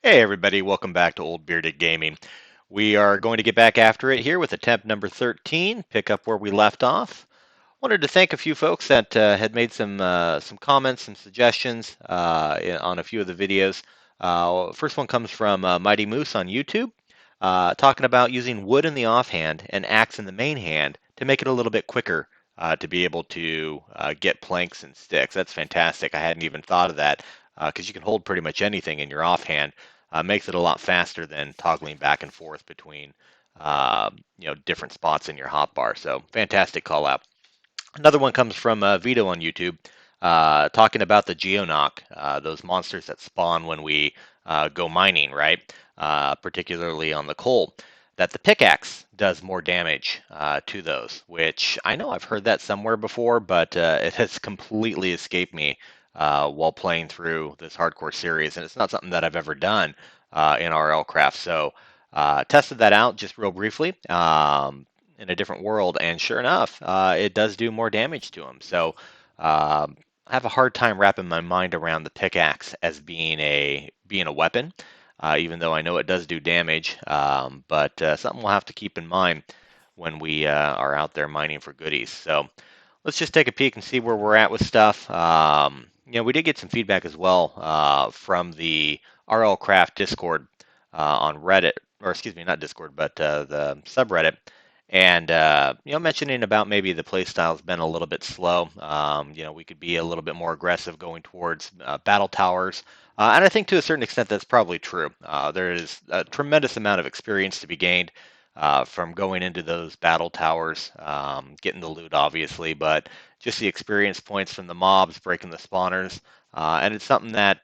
Hey everybody, welcome back to Old Bearded Gaming. We are going to get back after it here with attempt number 13, pick up where we left off. Wanted to thank a few folks that had made some comments, some suggestions on a few of the videos. First one comes from Mighty Moose on YouTube, talking about using wood in the offhand and axe in the main hand to make it a little bit quicker to be able to get planks and sticks. That's fantastic. I hadn't even thought of that because you can hold pretty much anything in your offhand. Makes it a lot faster than toggling back and forth between different spots in your hotbar. So fantastic call out. Another one comes from Vito on YouTube, talking about the Geonock, those monsters that spawn when we go mining, right? Particularly on the coal. That the pickaxe does more damage to those, which I know I've heard that somewhere before, but it has completely escaped me while playing through this hardcore series, and it's not something that I've ever done in RlCraft. So tested that out just real briefly. In a different world, and sure enough, it does do more damage to him. So I have a hard time wrapping my mind around the pickaxe as being a weapon, even though I know it does do damage. But something we'll have to keep in mind when we are out there mining for goodies. So let's just take a peek and see where we're at with stuff. We did get some feedback as well from the RlCraft Discord on Reddit, or excuse me, not Discord, but the subreddit, and mentioning about maybe the play style's been a little bit slow. We could be a little bit more aggressive going towards battle towers, and I think to a certain extent that's probably true. There is a tremendous amount of experience to be gained from going into those battle towers, getting the loot, obviously, but just the experience points from the mobs, breaking the spawners. And it's something that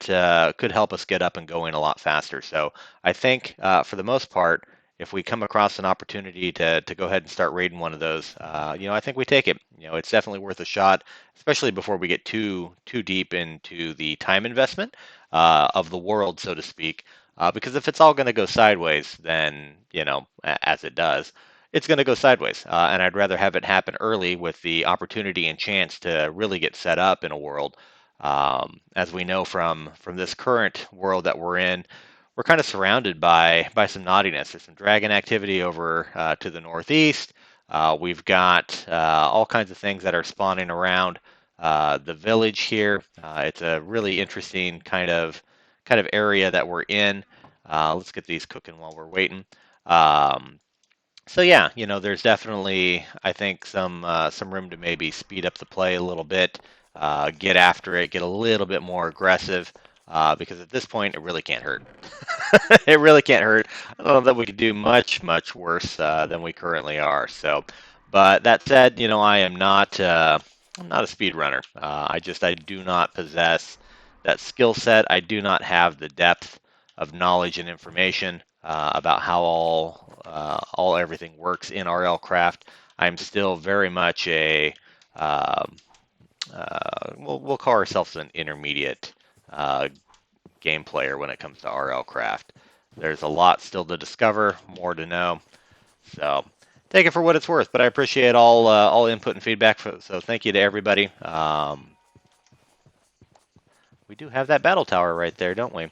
could help us get up and going a lot faster. So I think for the most part, if we come across an opportunity to go ahead and start raiding one of those, I think we take it. It's definitely worth a shot, especially before we get too deep into the time investment of the world, so to speak. Because if it's all going to go sideways, then as it does, it's going to go sideways. And I'd rather have it happen early with the opportunity and chance to really get set up in a world. As we know from this current world that we're in, we're kind of surrounded by some naughtiness. There's some dragon activity over to the northeast. We've got all kinds of things that are spawning around the village here. It's a really interesting kind of area that we're in. Let's get these cooking while we're waiting. Um, so yeah, there's definitely, I think, some room to maybe speed up the play a little bit, get after it, get a little bit more aggressive, because at this point it really can't hurt. It really can't hurt. I don't know that we could do much worse than we currently are. So, but that said, I'm not a speed runner. I do not possess that skill set. I do not have the depth of knowledge and information about how all everything works in RlCraft. I'm still very much we'll call ourselves an intermediate uh, game player when it comes to RlCraft. There's a lot still to discover, more to know. So take it for what it's worth. But I appreciate all input and feedback. So thank you to everybody. We do have that battle tower right there, don't we?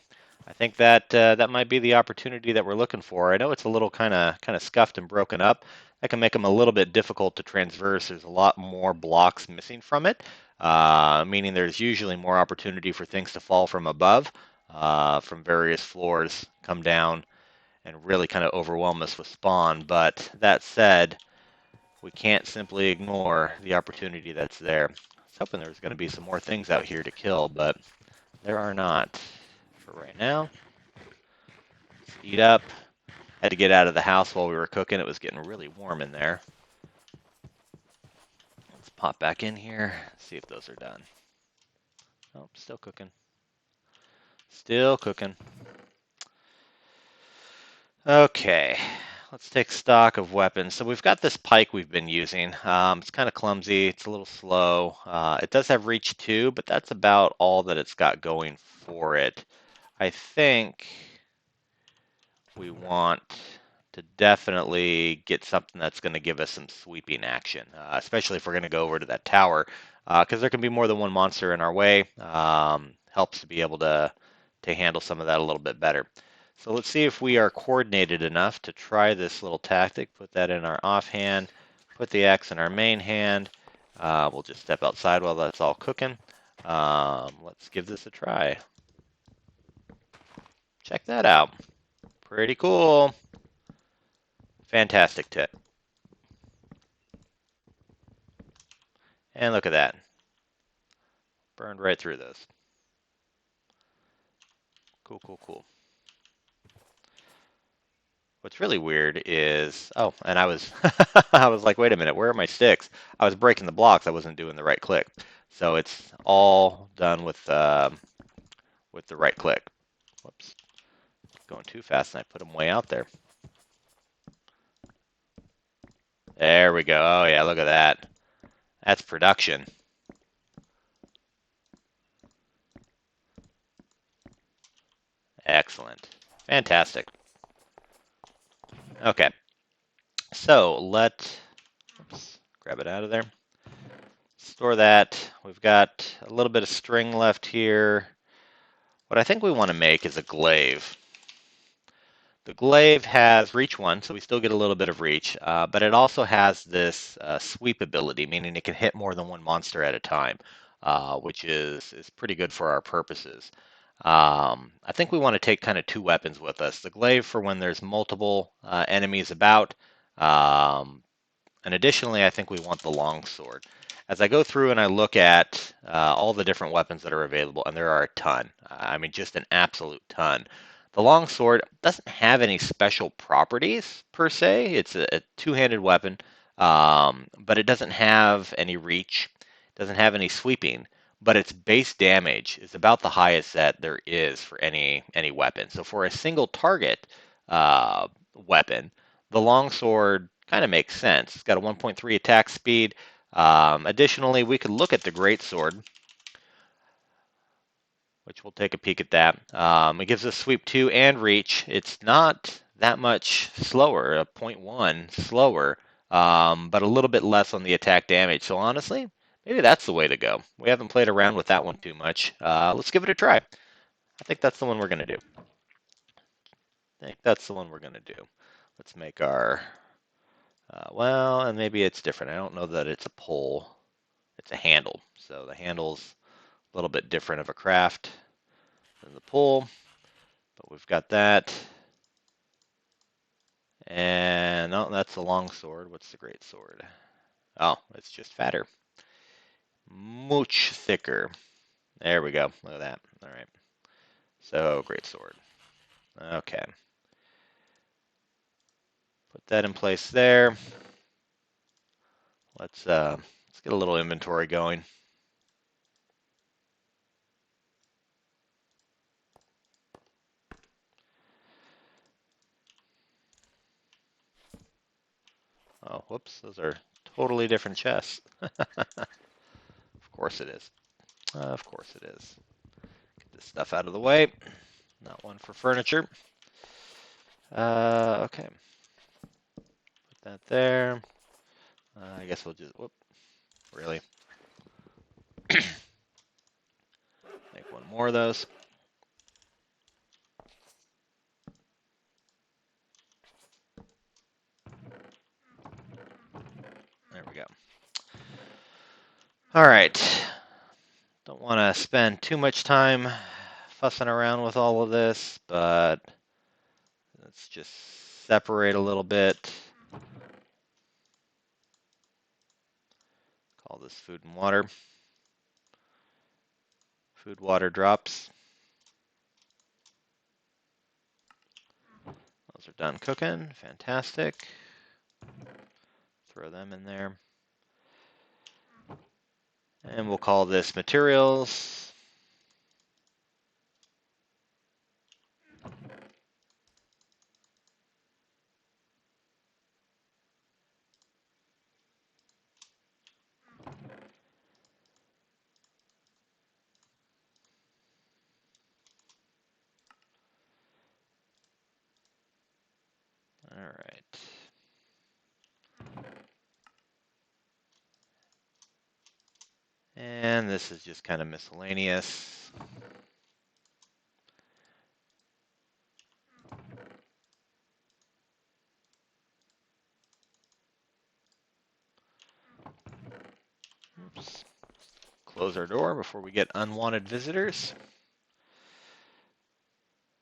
I think that might be the opportunity that we're looking for. I know it's a little kind of scuffed and broken up. That can make them a little bit difficult to transverse. There's a lot more blocks missing from it, meaning there's usually more opportunity for things to fall from above, from various floors, come down, and really kind of overwhelm us with spawn. But that said, we can't simply ignore the opportunity that's there. I was hoping there was going to be some more things out here to kill, but there are not for right now. Let's eat up. Had to get out of the house while we were cooking. It was getting really warm in there. Let's pop back in here, see if those are done. Oh, still cooking. Still cooking. Okay, let's take stock of weapons. So we've got this pike we've been using. It's kind of clumsy. It's a little slow. It does have reach 2, but that's about all that it's got going for it. I think we want to definitely get something that's going to give us some sweeping action, especially if we're going to go over to that tower, because there can be more than one monster in our way. Helps to be able to handle some of that a little bit better. So let's see if we are coordinated enough to try this little tactic. Put that in our offhand, put the axe in our main hand. We'll just step outside while that's all cooking. Let's give this a try. Check that out. Pretty cool. Fantastic tip. And look at that. Burned right through those. Cool, cool, cool. What's really weird is, oh, and I was, I was like, wait a minute, where are my sticks? I was breaking the blocks. I wasn't doing the right click. So it's all done with the right click. Whoops, going too fast, and I put them way out there. There we go. Oh yeah, look at that. That's production. Excellent. Fantastic. Okay. So oops, grab it out of there. Store that. We've got a little bit of string left here. What I think we want to make is a glaive. The glaive has reach 1, so we still get a little bit of reach, but it also has this sweep ability, meaning it can hit more than one monster at a time, which is pretty good for our purposes. I think we want to take kind of 2 weapons with us. The glaive for when there's multiple enemies about, and additionally, I think we want the longsword. As I go through and I look at all the different weapons that are available, and there are a ton, I mean, just an absolute ton. The longsword doesn't have any special properties per se. It's a two-handed weapon, but it doesn't have any reach, doesn't have any sweeping, but its base damage is about the highest that there is for any weapon. So for a single target weapon, the longsword kind of makes sense. It's got a 1.3 attack speed. Additionally, we could look at the greatsword, which we'll take a peek at that. It gives us sweep 2 and reach. It's not that much slower, a 0.1 slower, but a little bit less on the attack damage. So honestly, maybe that's the way to go. We haven't played around with that one too much. Let's give it a try. I think that's the one we're going to do. Let's make our, well, and maybe it's different. I don't know that it's a pole. It's a handle. So the handle's a little bit different of a craft than the pole, but we've got that. And no, that's the long sword. What's the great sword? Oh, it's just fatter. Much thicker. There we go. Look at that. All right. So great sword. Okay. Put that in place there. Let's get a little inventory going. Oh, whoops. Those are totally different chests. Of course it is. Of course it is. Get this stuff out of the way. Not one for furniture. Okay. Put that there. I guess we'll just, whoop, really? Make one more of those. There we go. All right. Don't want to spend too much time fussing around with all of this, but let's just separate a little bit. Call this food and water. Food, water drops. Those are done cooking. Fantastic. Throw them in there. And we'll call this materials. All right. And this is just kind of miscellaneous. close our door before we get unwanted visitors.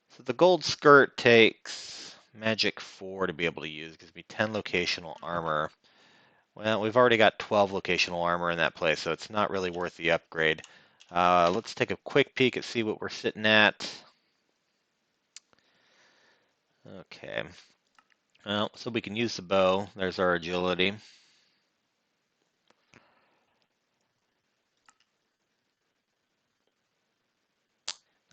So the gold skirt takes magic 4 to be able to use. It gives me 10 locational armor. Well, we've already got 12 locational armor in that place, so it's not really worth the upgrade. Let's take a quick peek and see what we're sitting at. Okay. Well, so we can use the bow. There's our agility.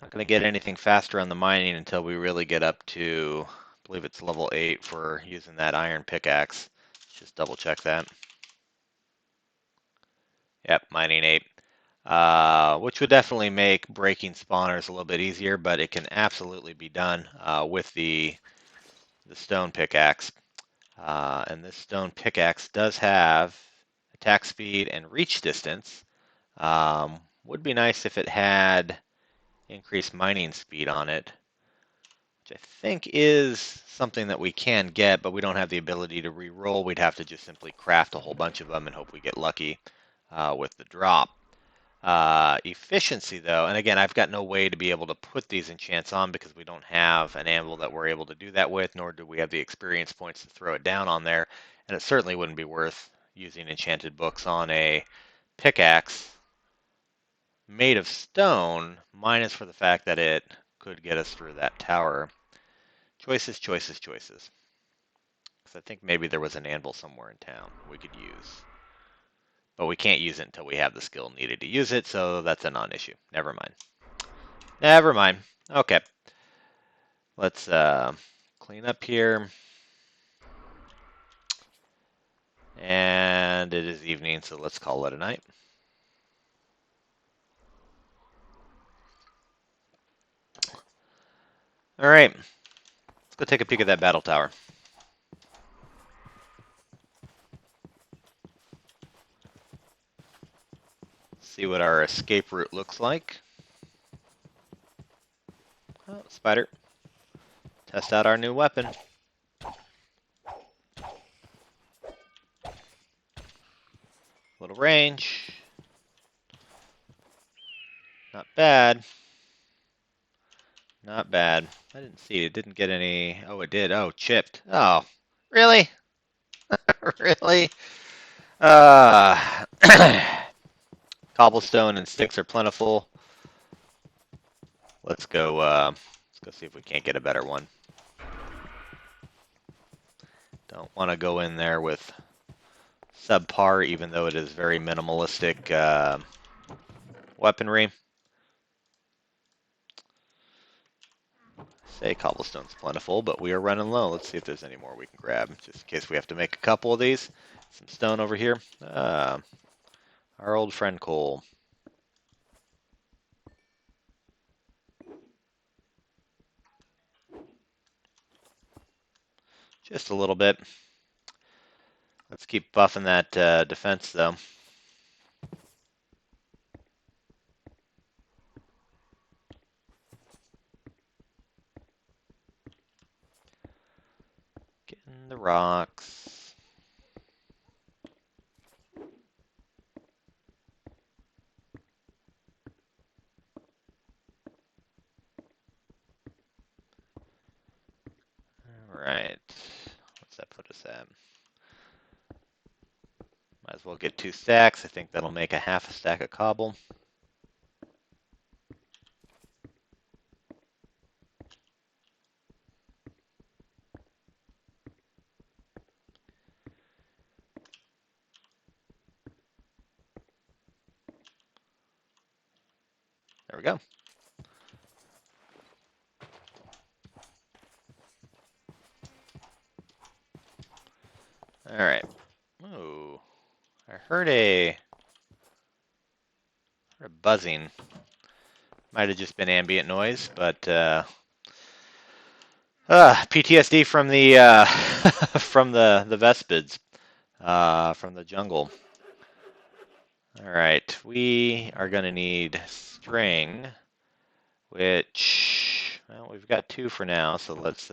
Not going to get anything faster on the mining until we really get up to, I believe it's level 8 for using that iron pickaxe. Let's just double check that. Yep, mining 8. Which would definitely make breaking spawners a little bit easier, but it can absolutely be done with the stone pickaxe. And this stone pickaxe does have attack speed and reach distance. Would be nice if it had increased mining speed on it, which I think is something that we can get, but we don't have the ability to re-roll. We'd have to just simply craft a whole bunch of them and hope we get lucky with the drop. Efficiency, though, and again, I've got no way to be able to put these enchants on because we don't have an anvil that we're able to do that with, nor do we have the experience points to throw it down on there, and it certainly wouldn't be worth using enchanted books on a pickaxe made of stone, minus for the fact that it could get us through that tower. Choices, choices, choices. Because I think maybe there was an anvil somewhere in town we could use. But we can't use it until we have the skill needed to use it, so that's a non-issue. Never mind. Never mind. Okay. Let's clean up here. And it is evening, so let's call it a night. All right. Let's go take a peek at that battle tower. See what our escape route looks like. Oh, spider. Test out our new weapon. Little range. Not bad. Not bad. I didn't see it. It didn't get any. Oh, it did. Oh, chipped. Oh, really? Really? Cobblestone and sticks are plentiful. Let's go see if we can't get a better one. Don't want to go in there with subpar, even though it is very minimalistic weaponry. Say cobblestone's plentiful, but we are running low. Let's see if there's any more we can grab, just in case we have to make a couple of these. Some stone over here. Our old friend Cole. Just a little bit. Let's keep buffing that defense, though. Getting the rocks. All right. What's that put us at? Might as well get 2 stacks. I think that'll make a half a stack of cobble. There we go. All right. Ooh, I heard a buzzing. Might have just been ambient noise, but PTSD from the from the Vespids from the jungle. All right, we are going to need string, which, well, we've got 2 for now, so let's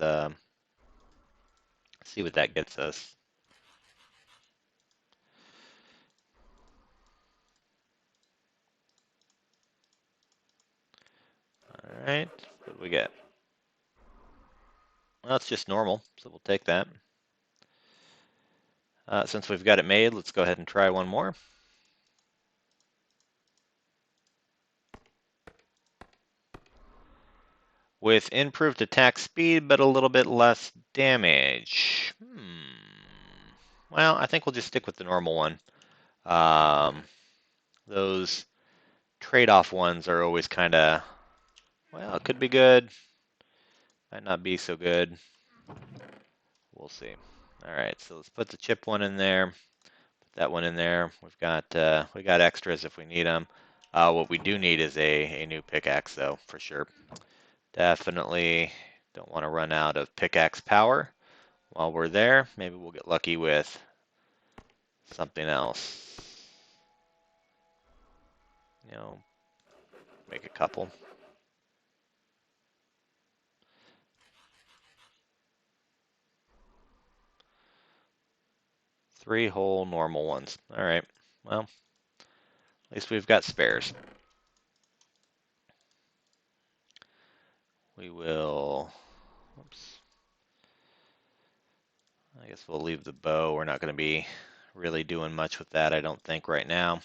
see what that gets us. All right, what do we get? Well, that's just normal, so we'll take that. Since we've got it made, let's go ahead and try one more. With improved attack speed, but a little bit less damage. Well, I think we'll just stick with the normal one. Those trade-off ones are always kind of, well, it could be good, might not be so good. We'll see. All right, so let's put the chip one in there, put that one in there. We got extras if we need them. What we do need is a new pickaxe, though, for sure. Definitely don't want to run out of pickaxe power while we're there. Maybe we'll get lucky with something else. You know, make a couple. 3 whole normal ones. All right, well, at least we've got spares. We will, oops. I guess we'll leave the bow. We're not going to be really doing much with that, I don't think, right now.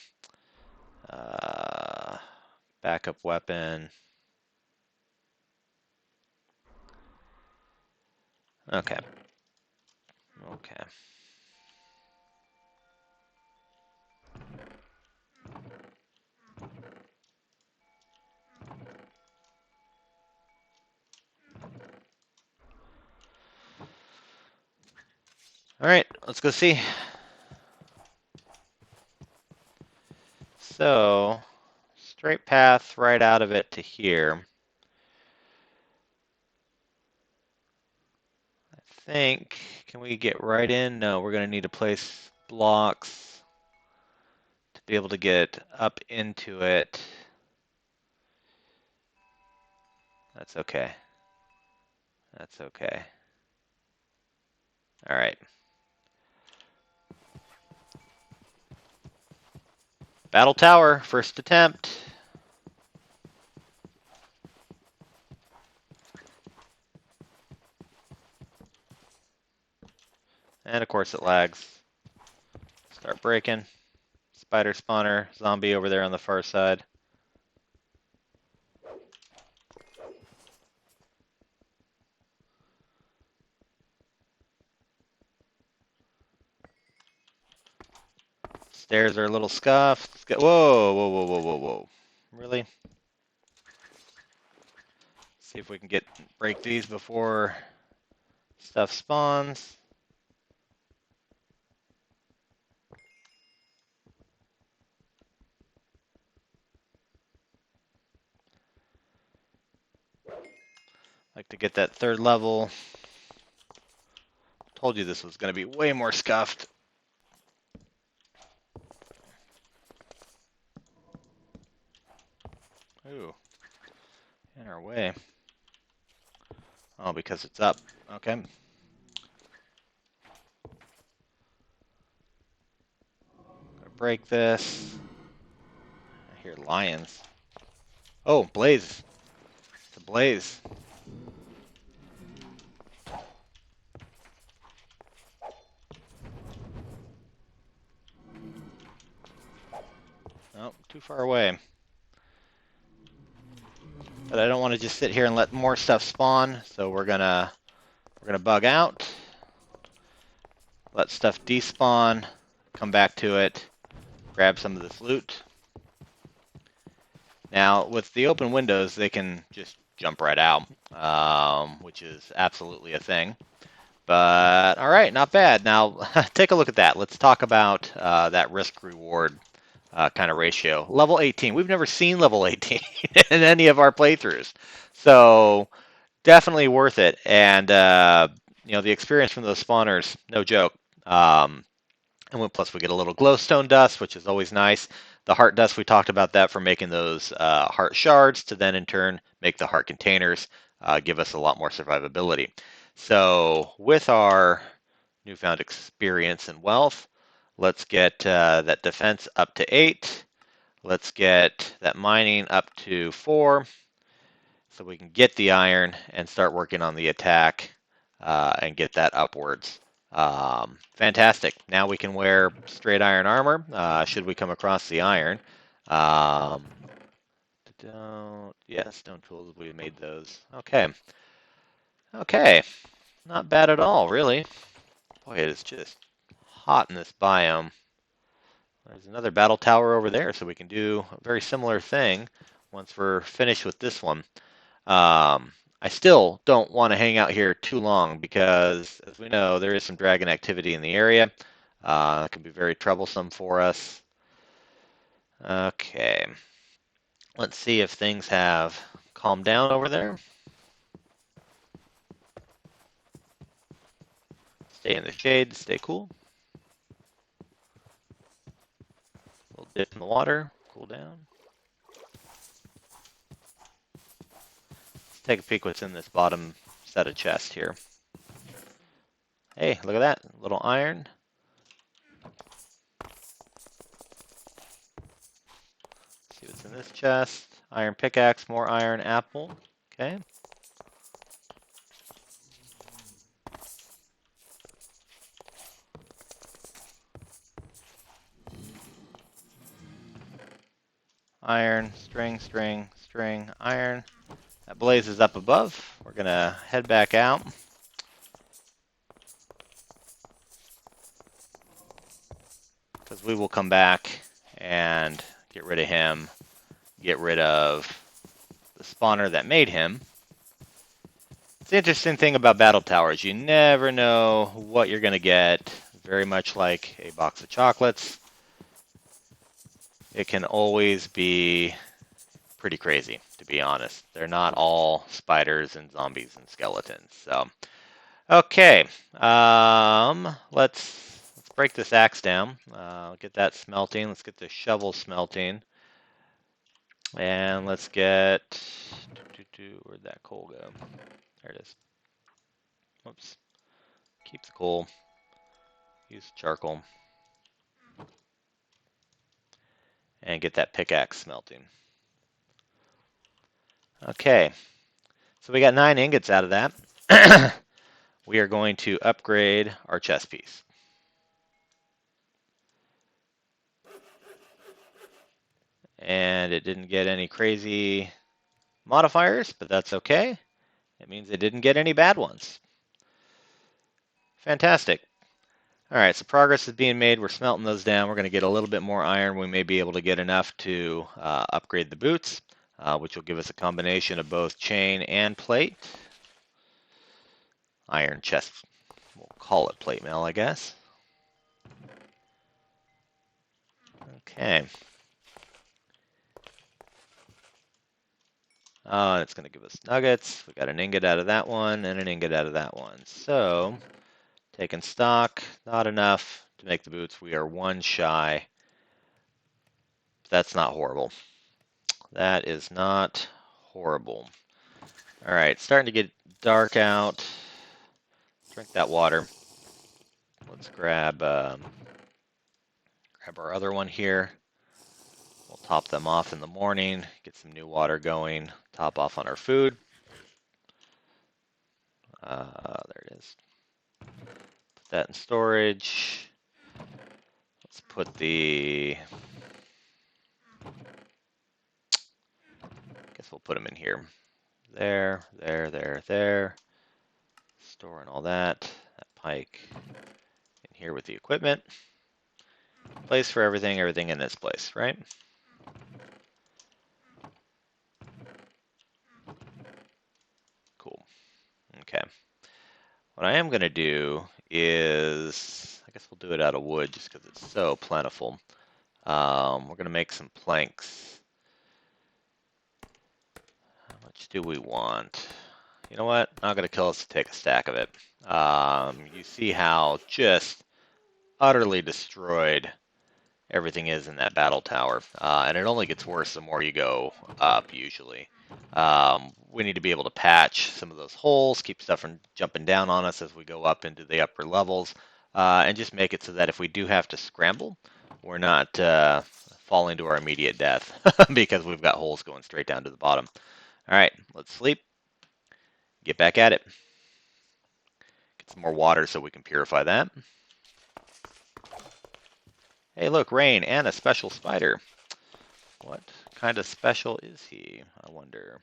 Backup weapon. Okay. Okay. All right, let's go see. So, straight path right out of it to here. I think, can we get right in? No, we're going to need to place blocks to be able to get up into it. That's okay. That's okay. All right. Battle Tower, first attempt. And of course it lags. Start breaking. Spider spawner, zombie over there on the far side. Stairs are a little scuffed. Whoa, whoa, whoa, whoa, whoa, whoa. Really? See if we can break these before stuff spawns. Like to get that 3rd level. Told you this was going to be way more scuffed. Ooh, in our way. Oh, because it's up. Okay. Gotta break this. I hear lions. Oh, blaze. It's a blaze. Oh, too far away. But I don't want to just sit here and let more stuff spawn, so we're gonna bug out. Let stuff despawn, come back to it, grab some of this loot. Now, with the open windows, they can just jump right out, which is absolutely a thing. But, all right, not bad. Now, take a look at that. Let's talk about that risk-reward kind of ratio. Level 18. We've never seen level 18 in any of our playthroughs. So, definitely worth it. And, you know, the experience from those spawners, no joke. And plus we get a little glowstone dust, which is always nice. The heart dust, we talked about that for making those heart shards to then in turn make the heart containers, give us a lot more survivability. So with our newfound experience and wealth, let's get that defense up to 8. Let's get that mining up to 4. so we can get the iron and start working on the attack and get that upwards. Fantastic. Now we can wear straight iron armor should we come across the iron. Stone tools, we made those. Okay. Okay. Not bad at all, really. Boy, it is just hot in this biome. There's another battle tower over there, so we can do a very similar thing once we're finished with this one. I still don't want to hang out here too long because, as we know, there is some dragon activity in the area. It can be very troublesome for us. Okay. Let's see if things have calmed down over there. Stay in the shade, stay cool. A little dip in the water, cool down. Let's take a peek what's in this bottom set of chests here. Hey, look at that, a little iron. See what's in this chest. Iron pickaxe, more iron apple. Okay. Iron, string, string, string, iron. That blaze is up above. We're gonna head back out. Because we will come back and get rid of him. Get rid of the spawner that made him. It's the interesting thing about battle towers. You never know what you're gonna get. Very much like a box of chocolates. It can always be pretty crazy, to be honest. They're not all spiders and zombies and skeletons. So, okay, let's break this axe down. Get that smelting. Let's get the shovel smelting, and let's get. Where'd that coal go? There it is. Whoops. Keep the coal. Use charcoal. And get that pickaxe smelting. Okay, so we got 9 ingots out of that. We are going to upgrade our chest piece. And it didn't get any crazy modifiers, but that's okay. It means it didn't get any bad ones. Fantastic. All right, so progress is being made. We're smelting those down. We're going to get a little bit more iron. We may be able to get enough to upgrade the boots, which will give us a combination of both chain and plate. Iron chest. We'll call it plate mail, I guess. Okay. And it's going to give us nuggets. We got an ingot out of that one and an ingot out of that one. So, taking stock, not enough to make the boots. We are 1 shy. That's not horrible. That is not horrible. All right, starting to get dark out. Drink that water. Let's grab our other one here. We'll top them off in the morning, get some new water going, top off on our food. There it is. Put that in storage. Let's put the... guess we'll put them in here. There, there, there, there. Storing all that. That pike in here with the equipment. Place for everything, everything in its place, right? Cool. Okay. What I am going to do is, I guess we'll do it out of wood just because it's so plentiful. We're going to make some planks. How much do we want? You know what? Not going to kill us to take a stack of it. You see how just utterly destroyed everything is in that battle tower. And it only gets worse the more you go up, usually. We need to be able to patch some of those holes, keep stuff from jumping down on us as we go up into the upper levels, and just make it so that if we do have to scramble, we're not falling to our immediate death because we've got holes going straight down to the bottom. All right, let's sleep. Get back at it. Get some more water so we can purify that. Hey, look, rain and a special spider. What kind of special is he, I wonder?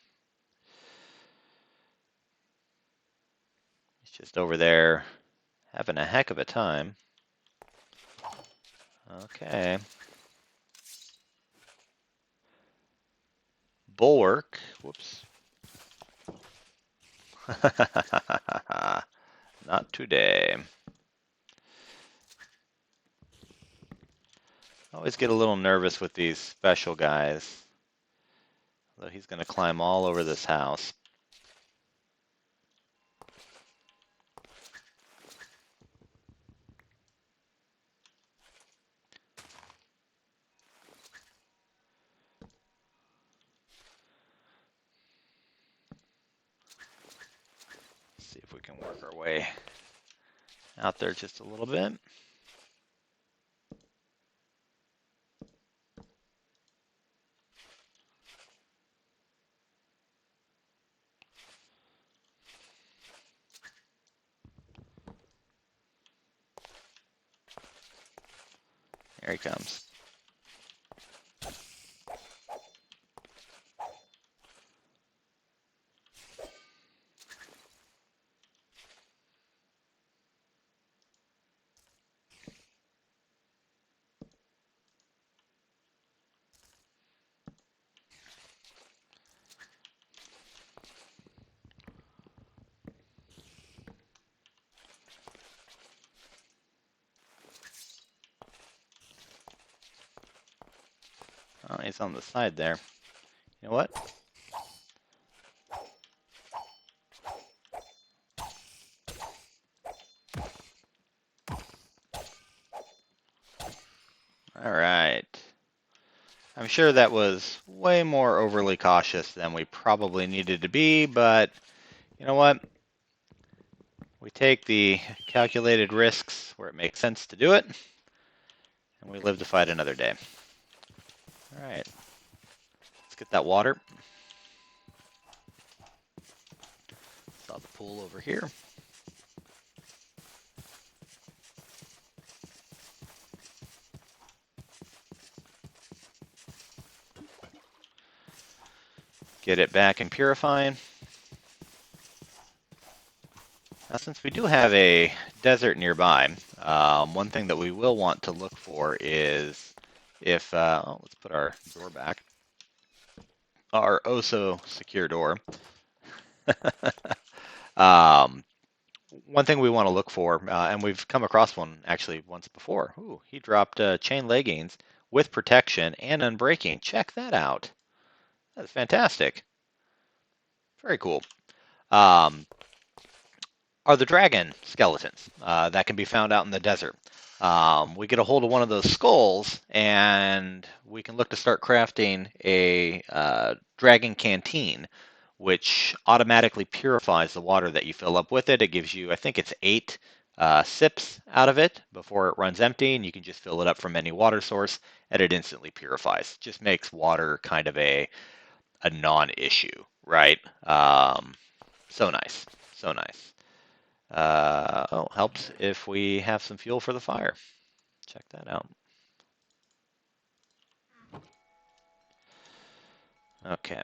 He's just over there having a heck of a time. Okay. Bulwark. Whoops. Not today. I always get a little nervous with these special guys. Although he's going to climb all over this house. Let's see if we can work our way out there just a little bit. Here he comes. Oh, he's on the side there. You know what? All right. I'm sure that was way more overly cautious than we probably needed to be, but you know what? We take the calculated risks where it makes sense to do it, and we live to fight another day. All right. Let's get that water. Saw the pool over here. Get it back and purifying. Now, since we do have a desert nearby, one thing that we will want to look for is if, let's put our door back, our oh-so-secure door. One thing we want to look for, and we've come across one actually once before. Ooh, he dropped chain leggings with protection and unbreaking. Check that out. That's fantastic. Very cool. Are the dragon skeletons that can be found out in the desert. We get a hold of one of those skulls, and we can look to start crafting a dragon canteen, which automatically purifies the water that you fill up with it. It gives you, I think it's 8 sips out of it before it runs empty, and you can just fill it up from any water source, and it instantly purifies. Just makes water kind of a non-issue, right? So nice, so nice. Oh, helps if we have some fuel for the fire. Check that out. Okay.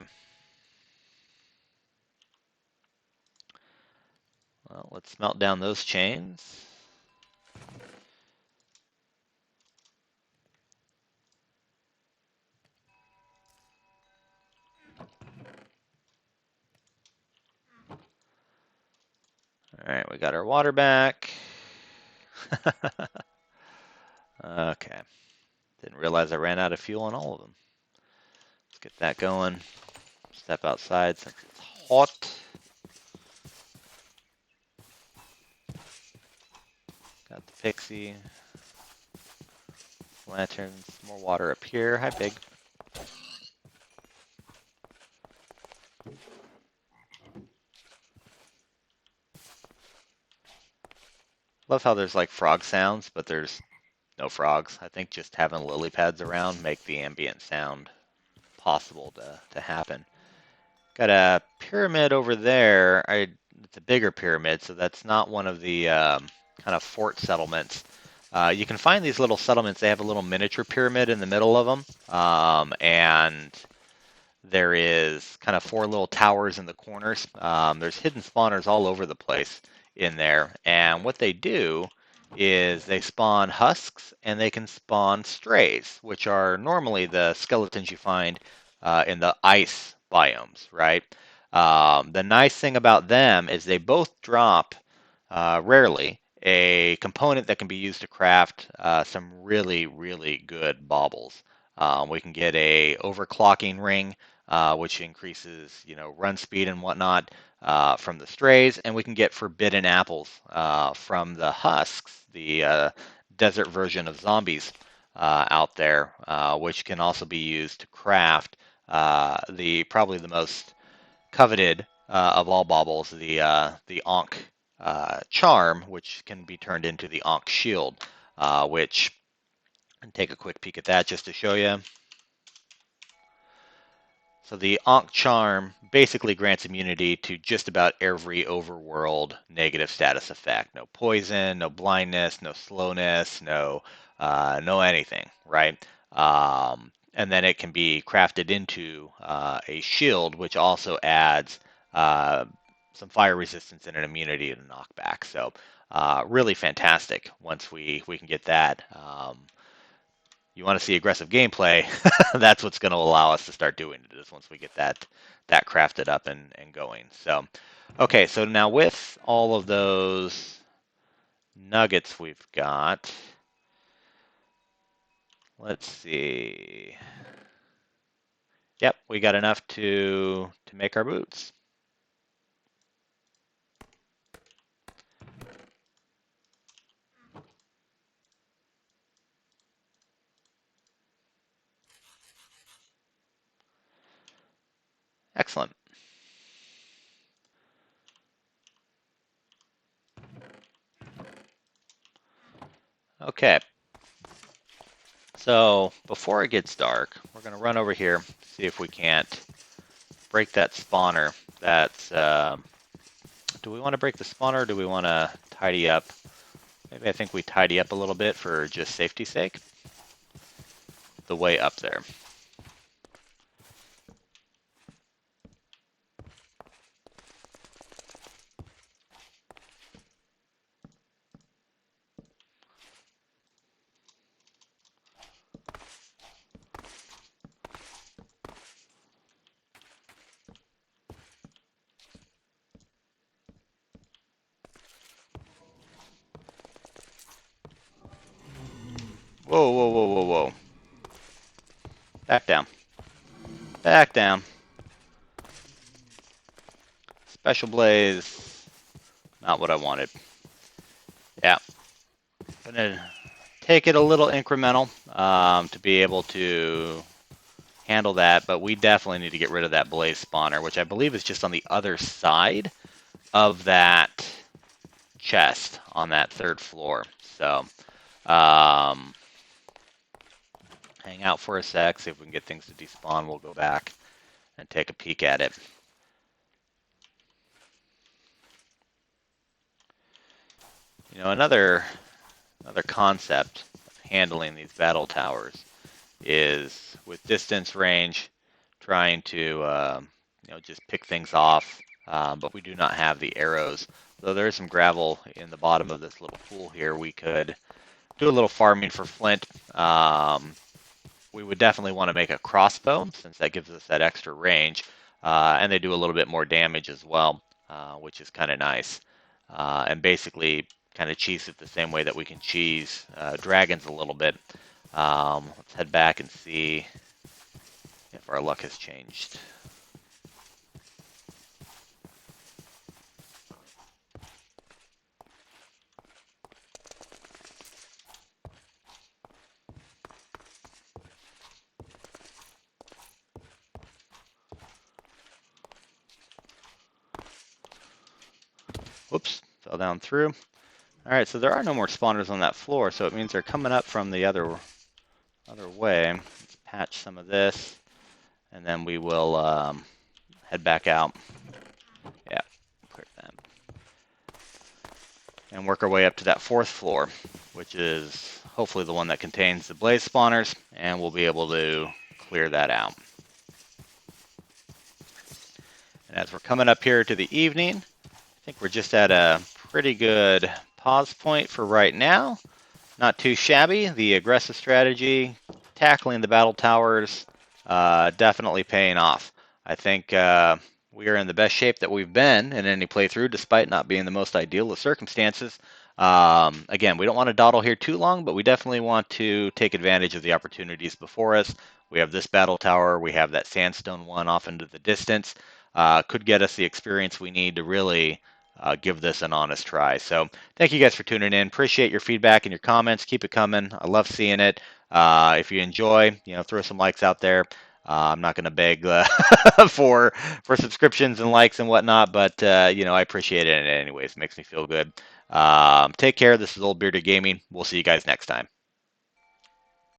Well, let's melt down those chains. All right, we got our water back. Okay. Didn't realize I ran out of fuel on all of them. Let's get that going. Step outside since it's hot. Got the pixie. Lanterns. More water up here. Hi, Pig. Love how there's like frog sounds, but there's no frogs. I think just having lily pads around make the ambient sound possible to happen. Got a pyramid over there. It's a bigger pyramid, so that's not one of the kind of fort settlements. You can find these little settlements. They have a little miniature pyramid in the middle of them, and there is kind of 4 little towers in the corners. There's hidden spawners all over the place in there, and what they do is they spawn husks and they can spawn strays, which are normally the skeletons you find in the ice biomes, right? The nice thing about them is they both drop rarely a component that can be used to craft some really, really good baubles. We can get a overclocking ring, which increases, run speed and whatnot from the strays, and we can get forbidden apples from the husks, the desert version of zombies out there, which can also be used to craft the probably the most coveted of all baubles, the Ankh Charm, which can be turned into the Ankh Shield, which and take a quick peek at that just to show you. So the Ankh Charm basically grants immunity to just about every overworld negative status effect. No poison, no blindness, no slowness, no anything, right? And then it can be crafted into a shield, which also adds some fire resistance and an immunity to knockback. So really fantastic once we can get that. You want to see aggressive gameplay, that's what's going to allow us to start doing it is once we get that crafted up and going. So, okay, so now with all of those nuggets we've got, let's see. Yep, we got enough to make our boots. Excellent. Okay. So before it gets dark, we're going to run over here, see if we can't break that spawner. That's do we want to break the spawner or do we want to tidy up? Maybe I think we tidy up a little bit for just safety's sake. The way up there. Whoa, whoa, whoa, whoa, whoa. Back down. Back down. Special blaze. Not what I wanted. Yeah. Gonna take it a little incremental to be able to handle that, but we definitely need to get rid of that blaze spawner, which I believe is just on the other side of that chest on that 3rd floor. So, hang out for a sec, see if we can get things to despawn. We'll go back and take a peek at it. Another concept of handling these battle towers is with distance range, trying to just pick things off, but we do not have the arrows. Though there is some gravel in the bottom of this little pool here, we could do a little farming for flint. We would definitely want to make a crossbow since that gives us that extra range, and they do a little bit more damage as well, which is kind of nice. And basically kind of cheese it the same way that we can cheese dragons a little bit. Let's head back and see if our luck has changed. Whoops, fell down through. All right, so there are no more spawners on that floor, so it means they're coming up from the other way. Let's patch some of this, and then we will head back out. Yeah, clear that. And work our way up to that 4th floor, which is hopefully the one that contains the blaze spawners, and we'll be able to clear that out. And as we're coming up here to the evening, I think we're just at a pretty good pause point for right now. Not too shabby. The aggressive strategy, tackling the battle towers, definitely paying off. I think we are in the best shape that we've been in any playthrough, despite not being the most ideal of circumstances. Again, we don't want to dawdle here too long, but we definitely want to take advantage of the opportunities before us. We have this battle tower. We have that sandstone one off into the distance. Could get us the experience we need to really give this an honest try. So thank you guys for tuning in. Appreciate your feedback and your comments. Keep it coming. I love seeing it. If you enjoy, throw some likes out there. I'm not going to beg for subscriptions and likes and whatnot, but I appreciate it anyways. It makes me feel good. Take care. This is Old Bearded Gaming. We'll see you guys next time.